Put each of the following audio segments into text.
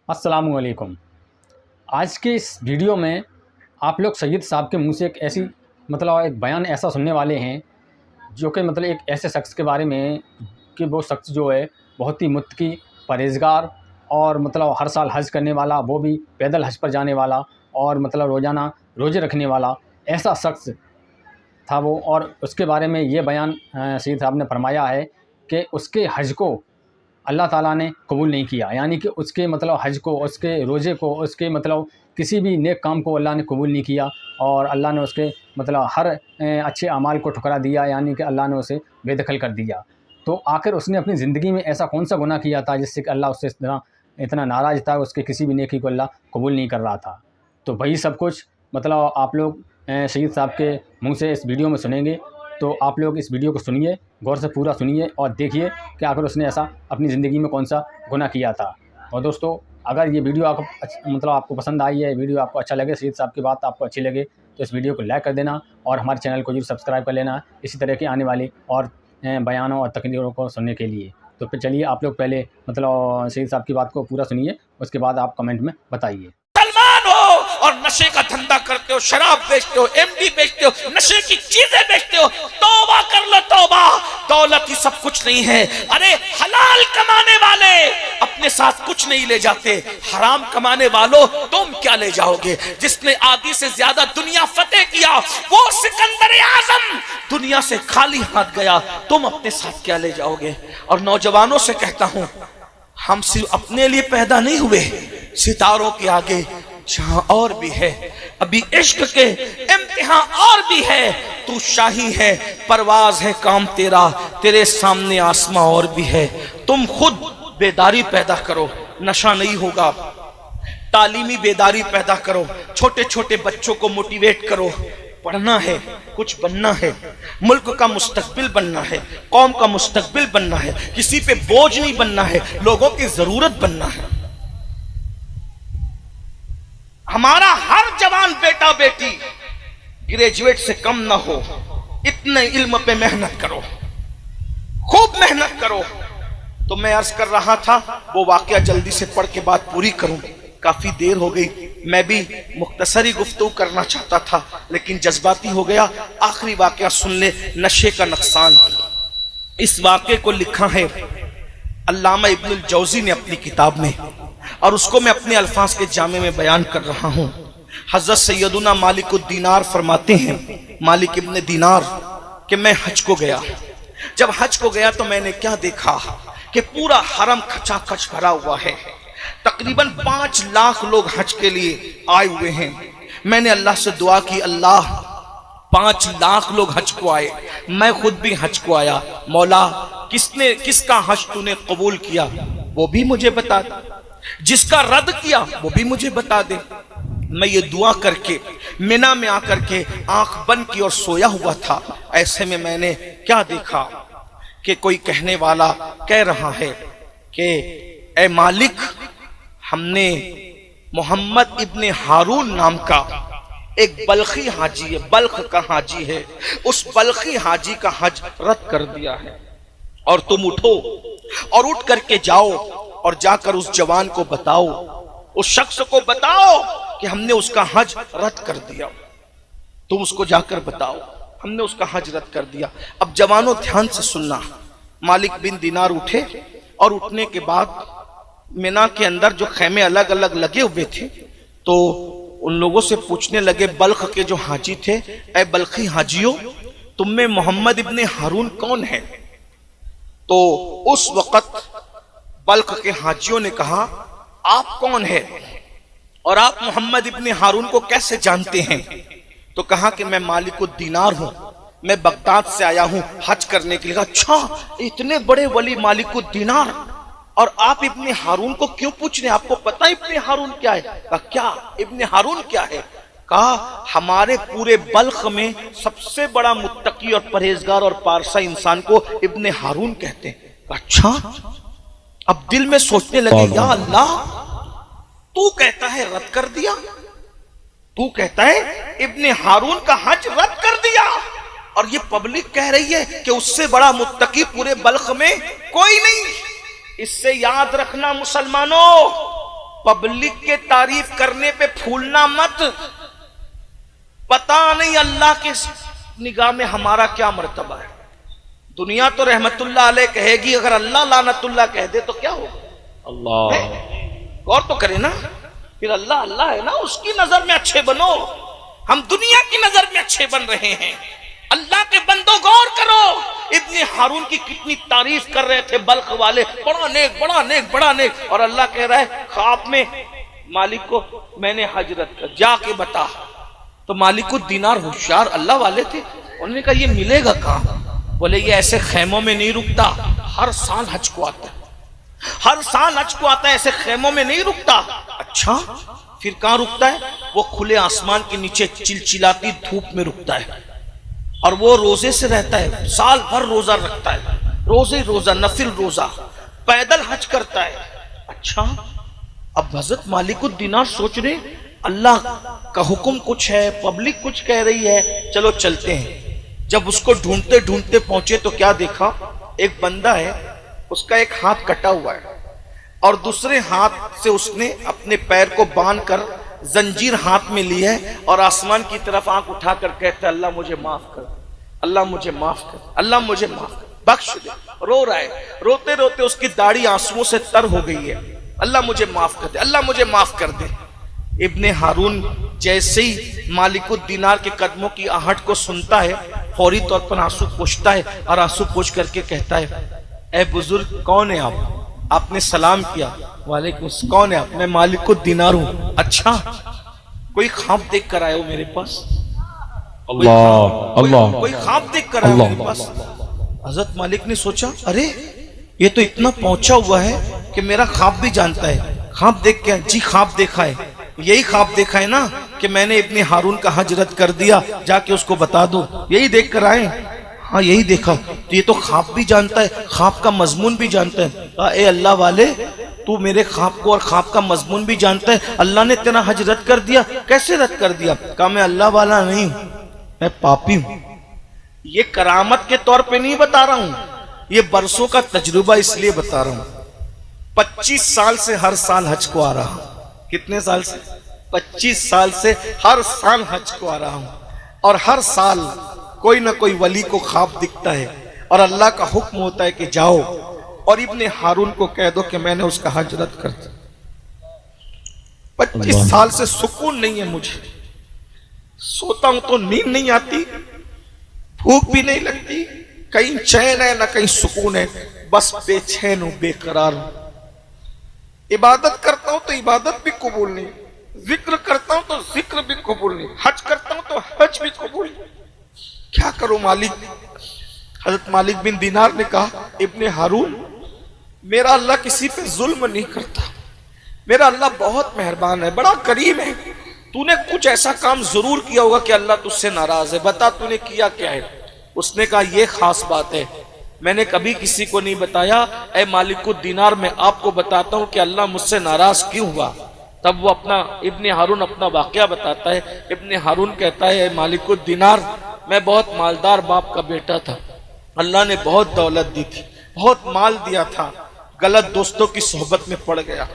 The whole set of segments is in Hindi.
अस्सलामुअलैकुम। आज के इस वीडियो में आप लोग सैयद साहब के मुंह से एक ऐसी एक बयान ऐसा सुनने वाले हैं जो कि एक ऐसे शख्स के बारे में कि वो शख्स जो है बहुत ही मुत्तकी, परहेज़गार और हर साल हज करने वाला, वो भी पैदल हज पर जाने वाला और रोज़ाना रोज़े रखने वाला ऐसा शख्स था वो। और उसके बारे में ये बयान सैयद साहब ने फरमाया है कि उसके हज को अल्लाह ताला ने कबूल नहीं किया, यानी कि उसके हज को, उसके रोज़े को, उसके किसी भी नेक काम को अल्लाह ने कबूल नहीं किया और अल्लाह ने उसके हर अच्छे अमाल को ठुकरा दिया, यानी कि अल्लाह ने उसे बेदखल कर दिया। तो आखिर उसने अपनी ज़िंदगी में ऐसा कौन सा गुनाह किया था जिससे कि अल्लाह उससे इतना नाराज़ था, उसके किसी भी नेकी को अल्लाह कबूल नहीं कर रहा था। तो वही सब कुछ आप लोग सैयद साहब के मुँह से इस वीडियो में सुनेंगे। तो आप लोग इस वीडियो को सुनिए, गौर से पूरा सुनिए और देखिए कि आखिर उसने ऐसा अपनी ज़िंदगी में कौन सा गुनाह किया था। और दोस्तों, अगर ये वीडियो आपको पसंद आई है, वीडियो आपको अच्छा लगे, सैयद साहब की बात आपको अच्छी लगे, तो इस वीडियो को लाइक कर देना और हमारे चैनल को जरूर सब्सक्राइब कर लेना इसी तरह की आने वाली और बयानों और तकरीरों को सुनने के लिए। तो फिर चलिए आप लोग पहले सैयद साहब की बात को पूरा सुनिए, उसके बाद आप कमेंट में बताइए। और नशे का धंधा करते हो, शराब बेचते हो, एमडी बेचते हो, नशे की चीजें बेचते हो, तौबा कर लो तौबा। दौलत ही सब कुछ नहीं है। अरे हलाल कमाने वाले अपने साथ कुछ नहीं ले जाते, हराम कमाने वालों तुम क्या ले जाओगे? जिसने आदि से ज्यादा दुनिया फतेह किया वो सिकंदर आजम दुनिया से खाली हाथ गया, तुम अपने साथ क्या ले जाओगे? और नौजवानों से कहता हूं, हम सिर्फ अपने लिए पैदा नहीं हुए, सितारों के आगे जहां और भी है, अभी इश्क के इम्तिहान और भी है। तू शाही है, परवाज है काम तेरा, तेरे सामने आसमां और भी है। तुम खुद बेदारी पैदा करो, नशा नहीं होगा। तालीमी बेदारी पैदा करो, छोटे छोटे बच्चों को मोटिवेट करो। पढ़ना है, कुछ बनना है, मुल्क का मुस्तकबिल बनना है, कौम का मुस्तकबिल बनना है, किसी पे बोझ नहीं बनना है, लोगों की जरूरत बनना है। हमारा हर जवान बेटा बेटी ग्रेजुएट से कम ना हो, इतने इल्म पे मेहनत करो, खूब मेहनत करो। तो मैं अर्ज कर रहा था, वो वाकया जल्दी से पढ़ के बात पूरी करूं, काफी देर हो गई। मैं भी मुख्तसरी गुफ्तगू करना चाहता था लेकिन जज्बाती हो गया। आखिरी वाकया सुन ले, नशे का नुकसान। इस वाकये को लिखा है अल्लामा इब्नुल जौजी ने अपनी किताब में, और उसको मैं अपने अल्फाज के जामे में बयान कर रहा हूं। हजरत सैयदुना मालिकुद्दीनार फरमाते हैं, मालिक इब्ने दीनार, कि मैं हज को गया। जब हज को गया तो मैंने क्या देखा कि पूरा हरम खचाखच भरा हुआ है। तकरीबन 5 लाख लोग हज के लिए आए हुए हैं। मैंने अल्लाह से दुआ की, अल्लाह 5 लाख लोग हज को आए, मैं खुद भी हज को आया, मौला किसका हज तूने कबूल किया वो भी मुझे बता दे, जिसका रद्द किया वो भी मुझे बता दे। मैं ये दुआ करके मिना में आकर के आंख बंद की और सोया हुआ था। ऐसे में मैंने क्या देखा कि कोई कहने वाला कह रहा है कि ए मालिक, हमने मोहम्मद इब्ने हारून नाम का एक बल्खी हाजी है, बल्ख का हाजी है, उस बल्खी हाजी का हज रद्द कर दिया है। और तुम उठो और उठ करके जाओ और जाकर उस जवान को बताओ, उस शख्स को बताओ कि हमने उसका हज रद्द कर दिया। तुम उसको जाकर बताओ हमने उसका हज रद्द कर दिया। अब जवानों ध्यान से सुनना। मालिक बिन दीनार उठे और उठने के बाद मिना के अंदर जो खैमे अलग अलग लगे हुए थे, तो उन लोगों से पूछने लगे, बल्ख के जो हाजी थे, ए बल्खी हाजियों, तुम में मोहम्मद इब्ने हारून कौन है? तो उस वक्त बल्ख के हाजियों ने कहा, आप कौन है और आप मोहम्मद इब्ने हारून को कैसे जानते हैं? तो कहा कि मैं मालिकुद्दीनार हूं, मैं बगदाद से आया हूं हज करने के लिए। अच्छा, इतने बड़े वली मालिकुद्दीनार, और आप इब्ने हारून को क्यों पूछ रहे हैं? आपको पता है इब्ने हारून क्या है? कहा क्या इब्ने हारून क्या है? कहा हमारे पूरे बल्ख में सबसे बड़ा मुत्तकी और परहेजगार और पारसा इंसान को इब्ने हारून कहते हैं। अच्छा, अब दिल में सोचने लगे, या अल्लाह, तू कहता है रद्द कर दिया, तू कहता है इब्ने हारून का हज रद्द कर दिया, और ये पब्लिक कह रही है कि उससे बड़ा मुत्तकी पूरे बल्ख में कोई नहीं। इससे याद रखना मुसलमानों, पब्लिक के तारीफ करने पे फूलना मत। पता नहीं अल्लाह के निगाह में हमारा क्या मर्तबा है। दुनिया तो रहमतुल्लाह अलैह कहेगी, अगर अल्लाह लानतुल्लाह कह दे तो क्या होगा? अल्लाह गौर तो करे ना, फिर अल्लाह अल्लाह है ना, उसकी नजर में अच्छे बनो। हम दुनिया की नजर में अच्छे बन रहे हैं। अल्लाह के बंदो गौर करो, इब्ने हारून की कितनी तारीफ कर रहे थे बल्ख वाले, बड़ा नेक बड़ा नेक बड़ा नेक। और अल्लाह कह रहा है ख्वाब में मालिक को मैंने हजरत कर, जाके बता। तो मालिक दीनार होशियार अल्लाह वाले थे, उन्होंने कहा ये मिलेगा कहाँ? बोले ये ऐसे खेमों में नहीं रुकता, हर साल हज को आता है, हर साल हज को आता है, ऐसे खेमों में नहीं रुकता। अच्छा फिर कहाँ रुकता है? वो खुले आसमान के नीचे चिलचिलाती धूप में रुकता है, और वो रोजे से रहता है, साल भर रोजा रखता है, रोजे रोजा नफिल रोजा, पैदल हज करता है। अच्छा अब हजरत मालिकुद दीनार सोच रहे अल्लाह का हुक्म कुछ है, पब्लिक कुछ कह रही है, चलो चलते हैं। जब उसको ढूंढते ढूंढते पहुंचे तो क्या देखा? एक बंदा है, उसका एक हाथ कटा हुआ है और दूसरे हाथ से उसने अपने पैर को बांधकर जंजीर हाथ में ली है और आसमान की तरफ आंख उठाकर कहता है अल्लाह मुझे माफ कर, अल्लाह मुझे माफ कर, अल्लाह मुझे माफ कर, बख्श दे। रो रहा है, रोते रोते उसकी दाढ़ी आंसुओं से तर हो गई है। अल्लाह मुझे माफ कर दे, अल्लाह मुझे माफ कर दे। इब्ने हारून जैसे ही मालिकुद दीनार के कदमों की आहट को सुनता है, फौरी तौर पर आंसू पोंछता है और आंसू पोंछ करके कहता है ए बुजुर्ग कौन है आप? आपने सलाम किया, वालेकुम, कौन है आप? मैं मालिकुद दीनार हूं। अच्छा कोई ख्वाब देख कर आए हो मेरे पास? अल्लाह अल्लाह, कोई ख्वाब देख कर आए हो मेरे पास? हजरत मालिक ने सोचा अरे ये तो इतना पहुंचा हुआ है कि मेरा ख्वाब भी जानता है। ख्वाब देख के? जी ख्वाब देखा है। यही ख्वाब देखा है ना कि मैंने इब्ने हारून का हज रद्द कर दिया, जाके उसको बता दो, यही देख कर आए? हाँ यही देखा। तो ये तो ख्वाब भी जानता है, ख्वाब का मजमून भी जानता है। कहा ए अल्लाह वाले, तू मेरे ख्वाब को और ख्वाब का मजमून भी जानता है, अल्लाह ने तेरा हज रद्द कर दिया, कैसे रद्द कर दिया? कहा मैं अल्लाह वाला नहीं हूं, मैं पापी हूं। ये करामत के तौर पे नहीं बता रहा हूं, ये बरसों का तजुर्बा इसलिए बता रहा हूं। 25 साल से हर साल हज को आ रहा हूं। कितने साल से? 25 साल से हर साल हज को आ रहा हूं, और हर साल कोई ना कोई वली को ख्वाब दिखता है और अल्लाह का हुक्म होता है कि जाओ और इब्ने हारून को कह दो कि मैंने उसका हज रद्द कर दिया। 25 साल से सुकून नहीं है मुझे, सोता हूं तो नींद नहीं आती, भूख भी नहीं लगती, कहीं चैन है ना कहीं सुकून है, बस बेचैन हूं, बेकरार हूं। इबादत करता हूं तो इबादत भी कबूल नहीं, जिक्र करता हूं तो जिक्र भी कबूल नहीं, हज करता हूं तो हज भी कबूल नहीं। क्या करूं मालिक? हजरत मालिक बिन दीनार ने कहा इब्ने हारून, मेरा अल्लाह किसी पे जुल्म नहीं करता, मेरा अल्लाह बहुत मेहरबान है, बड़ा करीम है। तूने कुछ ऐसा काम जरूर किया होगा कि अल्लाह तुझसे नाराज है, बता तूने किया क्या है? उसने कहा यह खास बात है, मैंने कभी किसी को नहीं बताया। ए मालिकुद दीनार, मैं आपको बताता हूं कि अल्लाह मुझसे नाराज क्यों हुआ। तब वो अपना इब्ने हारून अपना वाकया बताता है। इब्ने हारून कहता है मालिकुद दीनार, मैं बहुत मालदार बाप का बेटा था, अल्लाह ने बहुत दौलत दी थी, बहुत माल दिया था, गलत दोस्तों की सोहबत में पड़ गया,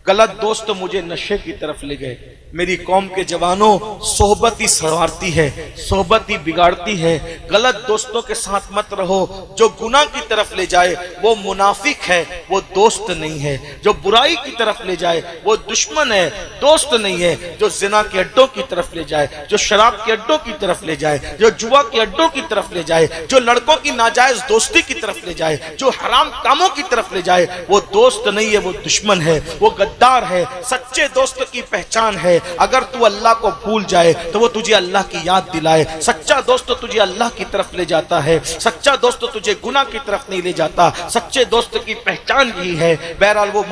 गलत दोस्त मुझे नशे की तरफ ले गए। मेरी कौम के जवानों, सोहबत ही संवारती है, सोहबत ही बिगाड़ती है। गलत दोस्तों के साथ मत रहो, जो गुनाह की तरफ ले जाए वो मुनाफिक है, वो दोस्त नहीं है। जो बुराई की तरफ ले जाए वो दुश्मन है, दोस्त नहीं है। जो जिना के अड्डों की तरफ ले जाए, जो शराब के अड्डों की तरफ ले जाए, जो जुआ के अड्डों की तरफ ले जाए, जो लड़कों की नाजायज दोस्ती की तरफ ले जाए, जो हराम कामों की तरफ ले जाए, वो दोस्त नहीं है, वो दुश्मन है, वो गद्दार है। सच्चे दोस्त की पहचान है, अगर तू अल्लाह को भूल जाए तो वो तुझे अल्लाह की याद दिलाए। सच्चा दोस्त तुझे अल्लाह की तरफ ले जाता है, सच्चा दोस्त तुझे गुनाह की तरफ नहीं ले जाता। सच्चे दोस्त की पहचान यही है। बहरहाल वो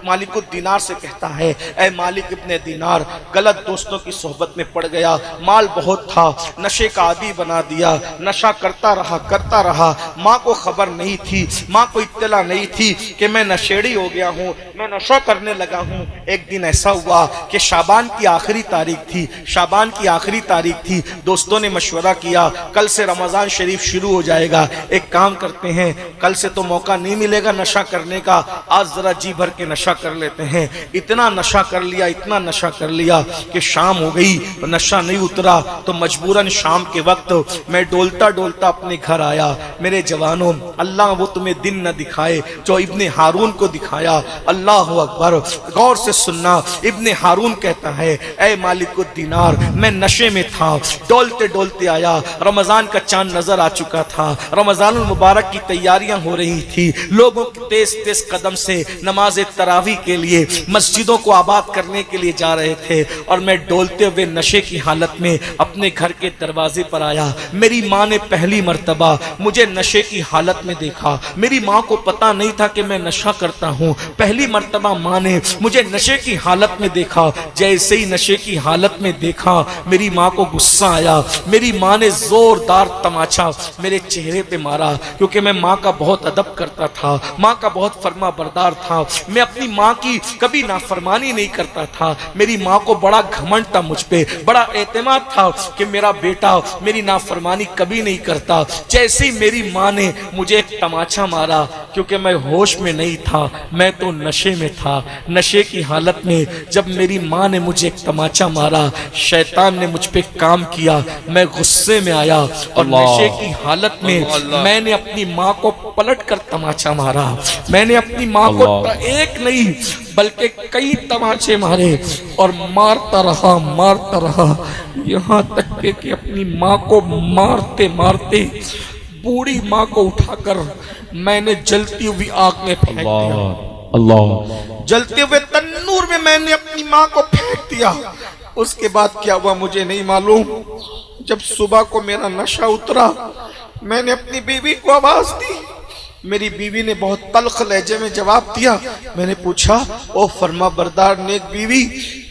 मालिकुद दीनार से कहता है, ऐ मालिक इब्ने दीनार, गलत दोस्तों की सोहबत में पड़ गया, माल बहुत था, नशे का आदी बना दिया, नशा करता रहा। माँ को खबर नहीं थी, माँ को इत्तला नहीं थी कि मैं नशेड़ी हो गया हूँ, मैं नशा करने लगा हूँ। एक दिन ऐसा हुआ कि शाबान शाबान की आखिरी तारीख थी, शाबान की आखिरी तारीख थी। दोस्तों ने मशवरा किया कल से रमज़ान शरीफ शुरू हो जाएगा, एक काम करते हैं, कल से तो मौका नहीं मिलेगा नशा करने का, आज जरा जी भर के नशा कर लेते हैं। इतना नशा कर लिया, इतना नशा कर लिया कि शाम हो गई, नशा नहीं उतरा, तो मजबूरन शाम के वक्त मैं डोलता डोलता अपने घर आया। मेरे जवानों, अल्लाह वो तुम्हें दिन न दिखाए जो इब्ने हारून को दिखाया। अल्लाह अकबर, गौर से सुनना। इब्ने हारून कहता है, ऐ मालिकुद दीनार, मैं नशे में था, डोलते डोलते आया, रमजान का चांद नजर आ चुका था, रमजानुल मुबारक की तैयारियां हो रही थी, लोगों के तेज तेज कदम से नमाज तरावी के लिए मस्जिदों को आबाद करने के लिए जा रहे थे, और मैं डोलते हुए नशे की हालत में अपने घर के दरवाजे पर आया। मेरी माँ ने पहली मर्तबा मुझे नशे की हालत में देखा। मेरी माँ को पता नहीं था कि मैं नशा करता हूँ। पहली मर्तबा माँ ने मुझे नशे की हालत में देखा। जैसे ही नशे की हालत में देखा, मेरी माँ को गुस्सा आया। मेरी माँ ने जोरदार तमाचा मेरे चेहरे पे मारा, क्योंकि मैं माँ का बहुत अदब करता था, माँ का बहुत फर्मा बरदार था। मैं अपनी माँ की कभी नाफरमानी नहीं करता था। मेरी माँ को बड़ा घमंड था मुझ पे, बड़ा एतमाद था कि मेरा बेटा मेरी नाफरमानी कभी नहीं करता। जैसे ही मेरी माँ ने मुझे एक तमाचा मारा, क्योंकि मैं होश में नहीं था, मैं तो नशे में था। नशे की हालत में जब मेरी माँ ने मुझे एक तमाचा मारा, शैतान ने मुझ पे काम किया। मैं गुस्से में आया और नशे की हालत में मैंने अपनी माँ को पलट कर तमाचा मारा। मैंने अपनी माँ को एक नहीं बल्कि कई तमाचे मारे और मारता रहा यहाँ तक कि अपनी माँ को मारते मारते बूढ़ी माँ को उठाकर मैंने जलती हुई आग में फेंक दिया। अल्लाह, जलते हुए तन्नूर में मैंने अपनी माँ को फेंक दिया। उसके बाद क्या हुआ मुझे नहीं मालूम। जब सुबह को मेरा नशा उतरा, मैंने अपनी बीवी को आवाज दी। मेरी बीवी ने बहुत तल्ख लहजे में जवाब दिया। मैंने पूछा, ओ फरमा बरदार नेक बीवी,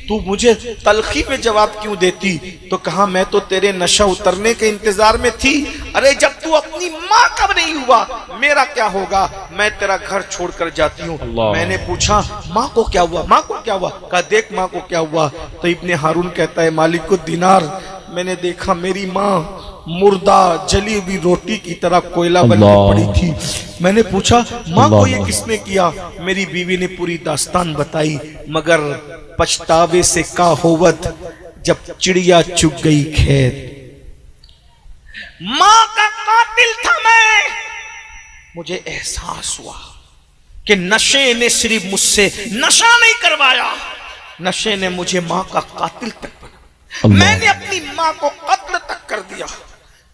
तू मुझे तलखी में जवाब क्यों देती? तो कहा, मैं तो तेरे नशा उतरने के इंतजार में थी। अरे जब तू अपनी माँ का नहीं हुआ, मेरा क्या होगा? मैं तेरा घर छोड़कर जाती हूँ। मैंने पूछा, माँ को क्या हुआ? माँ को क्या हुआ? कहा, देख माँ को क्या हुआ। तो इब्ने हारून कहता है, मालिकुद दीनार, मैंने देखा मेरी माँ मुर्दा जली हुई रोटी की तरह कोयला बन के पड़ी थी। मैंने पूछा, माँ को ये किसने किया? मेरी बीवी ने पूरी दास्तान बताई। मगर पछतावे से का होवत जब चिड़िया चुग गई खेत। माँ का कातिल था मैं। मुझे एहसास हुआ कि नशे ने सिर्फ मुझसे नशा नहीं करवाया, नशे ने मुझे माँ का कातिल तक बना। मैंने अपनी माँ को कत्ल तक कर दिया।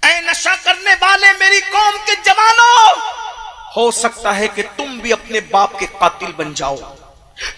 ऐ नशा करने वाले मेरी कौम के जवानों, हो सकता है कि तुम भी अपने बाप के कातिल बन जाओ,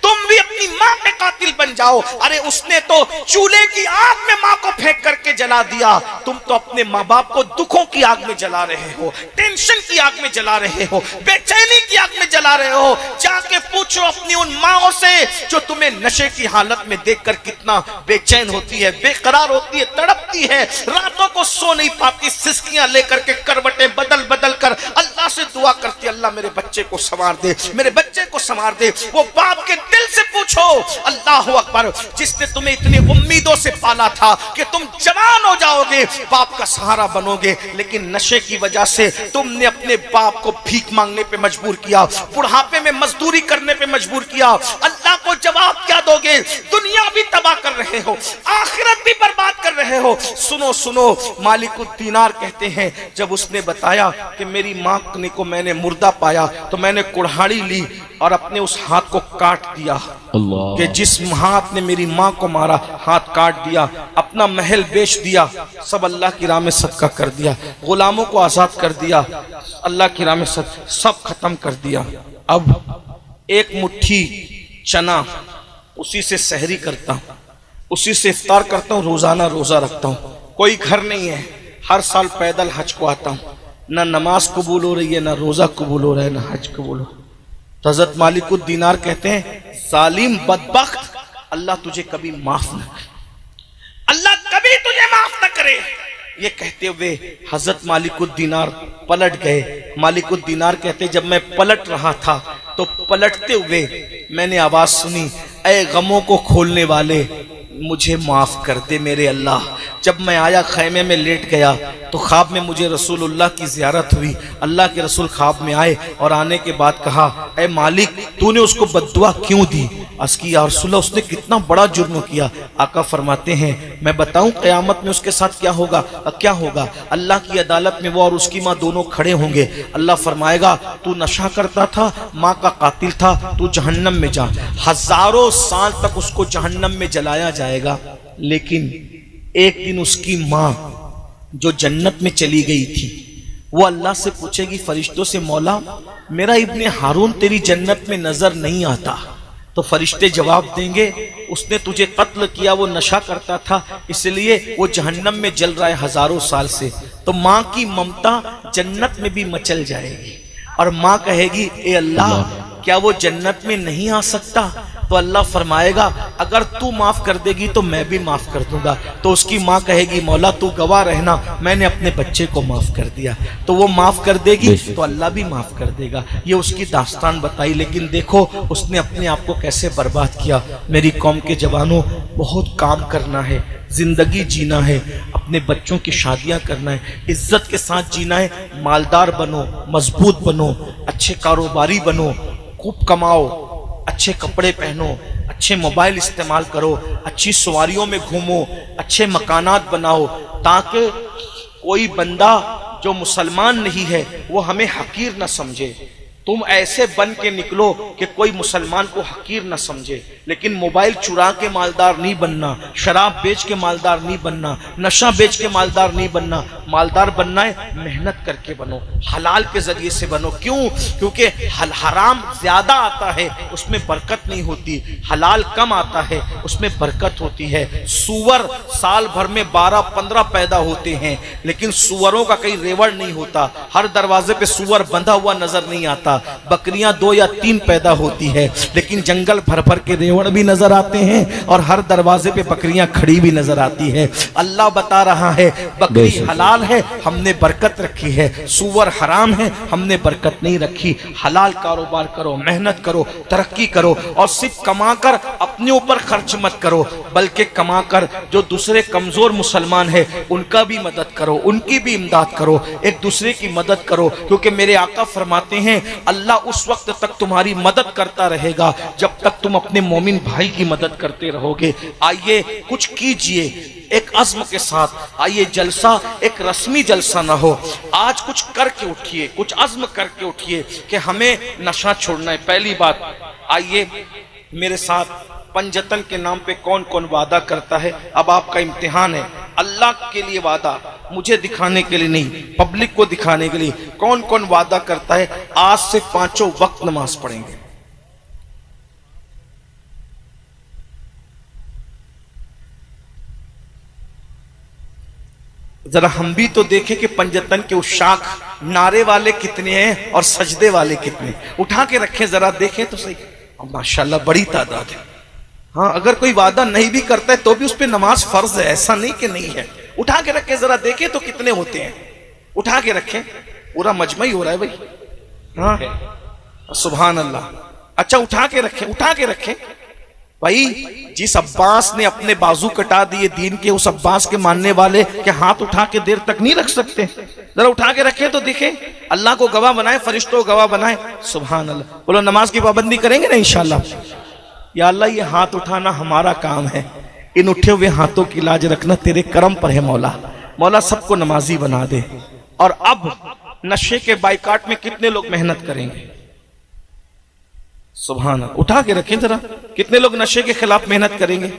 तुम भी अपनी माँ के कातिल बन जाओ। अरे उसने तो चूल्हे की आग में माँ को फेंक करके जला दिया, तुम तो अपने माँ बाप को दुखों की आग में जला रहे हो, टेंशन की आग में जला रहे हो, बेचैनी की आग में जला रहे हो। जाके पूछो अपनी उन माओ से जो तुम्हें नशे की हालत में देखकर कितना बेचैन होती है, बेकरार होती है, तड़पती है, रातों को सो नहीं पाती, सिसकियां लेकर के करवटें बदल बदल कर अल्लाह से दुआ करती, अल्लाह मेरे बच्चे को संवार दे, मेरे बच्चे को संवार दे। वो बाप के दिल से पूछो, अल्लाह अकबर, जिसने तुम्हें इतनी उम्मीदों से पाला था कि तुम जवान हो जाओगे, बाप का सहारा बनोगे, लेकिन नशे की वजह से तुमने अपने बाप को भीख मांगने पे मजबूर किया, बुढ़ापे में मजदूरी करने पे मजबूर किया। अल्लाह को जवाब क्या दोगे? दुनिया भी तबाह कर रहे हो, आखिरत भी बर्बाद कर रहे हो। सुनो सुनो, मालिकुद दीनार कहते हैं, जब उसने बताया कि मेरी माँ को मैंने मुर्दा पाया, तो मैंने कुल्हाड़ी ली और अपने उस हाथ को काट दिया कि जिस हाथ ने मेरी माँ को मारा, हाथ काट दिया, अपना महल बेच दिया, सब अल्लाह की राह में सदका कर दिया, गुलामों को आजाद कर दिया, अल्लाह की राह में सब खत्म कर दिया। अब एक मुट्ठी चना, उसी से सहरी करता हूँ, उसी से इफ्तार करता हूँ, रोजाना रोजा रखता हूँ। कोई घर नहीं है, हर साल पैदल हज को आता हूँ, ना नमाज कबूल हो रही है, ना रोजा कबूल हो रहा है, ना हज कबूल हो। तो हज़रत मालिकुद दीनार कहते हैं, जालिम बदबख्त, अल्लाह तुझे कभी माफ न करे, अल्लाह कभी तुझे माफ न करे। ये कहते हुए हज़रत मालिकुद दीनार पलट गए। मालिकुद दीनार कहते, जब मैं पलट रहा था तो पलटते हुए मैंने आवाज सुनी, ऐ गमों को खोलने वाले, मुझे माफ़ कर दे मेरे अल्लाह। जब मैं आया खैमे में लेट गया तो ख्वाब में मुझे रसूलुल्लाह की ज़ियारत हुई। अल्लाह के रसूल ख्वाब में आए और आने के बाद कहा, ए मालिक तूने उसको बद्दुआ क्यों दी? अर्ज़ की, या रसूलल्लाह उसने कितना बड़ा जुर्म किया। आका फरमाते हैं, मैं बताऊं क़यामत में उसके साथ क्या होगा? क्या होगा? अल्लाह की अदालत में वो और उसकी माँ दोनों खड़े होंगे। अल्लाह फरमाएगा, तू नशा करता था, माँ का कातिल था, तू जहन्नम में जा। हजारों साल तक उसको जहन्नम में जलाया जाएगा, लेकिन एक दिन उसकी माँ जो जन्नत में चली गई थी वो अल्लाह से पूछेगी फरिश्तों से, मौला मेरा इब्ने हारून तेरी जन्नत में नजर नहीं आता। तो फरिश्ते जवाब देंगे, उसने तुझे कत्ल किया, वो नशा करता था इसलिए वो जहन्नम में जल रहा है हजारों साल से। तो माँ की ममता जन्नत में भी मचल जाएगी और माँ कहेगी, ए अल्लाह क्या वो जन्नत में नहीं आ सकता? तो अल्लाह फरमाएगा, अगर तू माफ कर देगी तो मैं भी माफ कर दूंगा। तो उसकी माँ कहेगी, मौला तू गवाह रहना, मैंने अपने बच्चे को माफ कर दिया। तो वो माफ कर देगी तो अल्लाह भी माफ कर देगा। ये उसकी दास्तान बताई, लेकिन देखो उसने अपने आप को कैसे बर्बाद किया। मेरी कौम के जवानों, बहुत काम करना है, जिंदगी जीना है, अपने बच्चों की शादियां करना है, इज्जत के साथ जीना है। मालदार बनो, मजबूत बनो, अच्छे कारोबारी बनो, खूब कमाओ, अच्छे कपड़े पहनो, अच्छे मोबाइल इस्तेमाल करो, अच्छी सवारियों में घूमो, अच्छे मकानात बनाओ, ताकि कोई बंदा जो मुसलमान नहीं है वो हमें हकीर न समझे। तुम ऐसे बन के निकलो कि कोई मुसलमान को हकीर न समझे। लेकिन मोबाइल चुरा के मालदार नहीं बनना, शराब बेच के मालदार नहीं बनना, नशा बेच के मालदार नहीं बनना। मालदार बनना है मेहनत करके बनो, हलाल के जरिए से बनो। क्यों? क्योंकि हराम ज्यादा आता है उसमें बरकत नहीं होती, हलाल कम आता है उसमें बरकत होती है। सूअर साल भर में 12-15 पैदा होते हैं, लेकिन सूअरों का कहीं रेवड़ नहीं होता। हर दरवाजे पे सूअर बंधा हुआ नजर नहीं आता। बकरियां 2 या 3 पैदा होती है, लेकिन जंगल भर भर के रेवड़ भी नजर आते हैं और हर दरवाजे पे बकरियां खड़ी भी नजर आती है। अल्लाह बता रहा है, बकरी हलाल है, हमने बरकत रखी है, सूअर हराम है, हमने बरकत नहीं रखी। हलाल कारोबार करो, मेहनत करो, तरक्की करो, और सिर्फ कमाकर अपने ऊपर खर्च मत करो, बल्कि कमाकर जो दूसरे कमजोर मुसलमान है उनका भी मदद करो, उनकी भी इमदाद करो, एक दूसरे की मदद करो। क्योंकि मेरे आका फरमाते हैं, अल्लाह उस वक्त तक तुम्हारी मदद करता रहेगा जब तक तुम अपने मोमिन भाई की मदद करते रहोगे। आइए कुछ कीजिए एक अज़्म के साथ। आइए जलसा एक रस्मी जलसा ना हो, आज कुछ करके उठिए, कुछ अज़्म करके उठिए कि हमें नशा छोड़ना है। पहली बात, आइए मेरे साथ पंजतन के नाम पे कौन कौन वादा करता है। अब आपका इम्तिहान है, अल्लाह के लिए वादा, मुझे दिखाने के लिए नहीं, पब्लिक को दिखाने के लिए। कौन कौन वादा करता है आज से 5 वक्त नमाज पढ़ेंगे? जरा हम भी तो देखें कि पंजतन के उशाक नारे वाले कितने हैं और सजदे वाले कितने। उठा के रखें, जरा देखें तो सही। माशाल्लाह बड़ी तादाद है। हाँ, अगर कोई वादा नहीं भी करता है तो भी उस पर नमाज फर्ज है, ऐसा नहीं कि नहीं है। उठा के रखें, जरा देखें तो कितने होते हैं। उठा के रखें, पूरा मजमा ही हो रहा है भाई। हाँ, सुभान अल्लाह। अच्छा, उठा के रखें, उठा के रखें भाई। जिस अब्बास ने अपने बाजू कटा दिए दीन के, उस अब्बास के मानने वाले के हाथ उठा के देर तक नहीं रख सकते। जरा उठा के रखें तो देखें, अल्लाह को गवाह बनाए, फरिश्तों को गवाह बनाए। सुभान अल्लाह। बोलो नमाज की पाबंदी करेंगे ना इंशाल्लाह। या अल्लाह, ये हाथ उठाना हमारा काम है, इन उठे हुए हाथों की लाज रखना तेरे करम पर है मौला। मौला सबको नमाजी बना दे। और अब नशे के बाइकाट में कितने लोग मेहनत करेंगे? सुभान अल्लाह। उठा के रखें जरा, कितने लोग नशे के खिलाफ मेहनत करेंगे?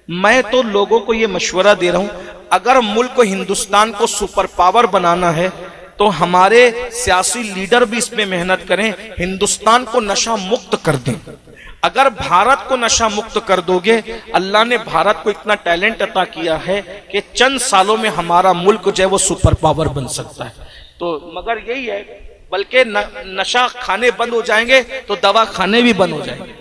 मैं तो लोगों को यह मशवरा दे रहा हूं, अगर मुल्क को, हिंदुस्तान को सुपर पावर बनाना है तो हमारे सियासी लीडर भी इसमें मेहनत करें, हिंदुस्तान को नशा मुक्त कर दें। अगर भारत को नशा मुक्त कर दोगे, अल्लाह ने भारत को इतना टैलेंट अता किया है कि चंद सालों में हमारा मुल्क जो है वो सुपर पावर बन सकता है। तो मगर यही है, बल्कि नशा खाने बंद हो जाएंगे तो दवा खाने भी बंद हो जाएंगे,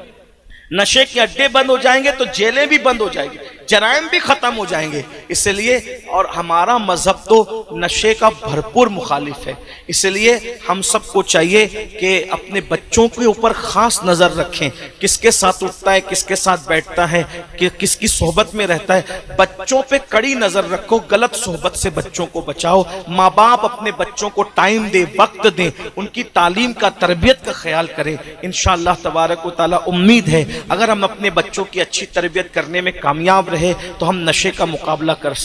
नशे के अड्डे बंद हो जाएंगे तो जेलें भी बंद हो जाएंगी, जराइम भी खत्म हो जाएंगे। इसलिए और हमारा मजहब तो नशे का भरपूर मुखालिफ है। इसलिए हम सबको चाहिए कि अपने बच्चों के ऊपर खास नजर रखें, किसके साथ उठता है, किसके साथ बैठता है, कि किसकी सोहबत में रहता है। बच्चों पे कड़ी नजर रखो, गलत सोहबत से बच्चों को बचाओ। माँ बाप अपने बच्चों को टाइम दे, वक्त दे, उनकी तालीम का, तरबियत का ख्याल करें। इंशाअल्लाह तबारक व तआला उम्मीद है अगर हम अपने बच्चों की अच्छी तरबियत करने में कामयाब रहे तो हम नशे का मुकाबला कर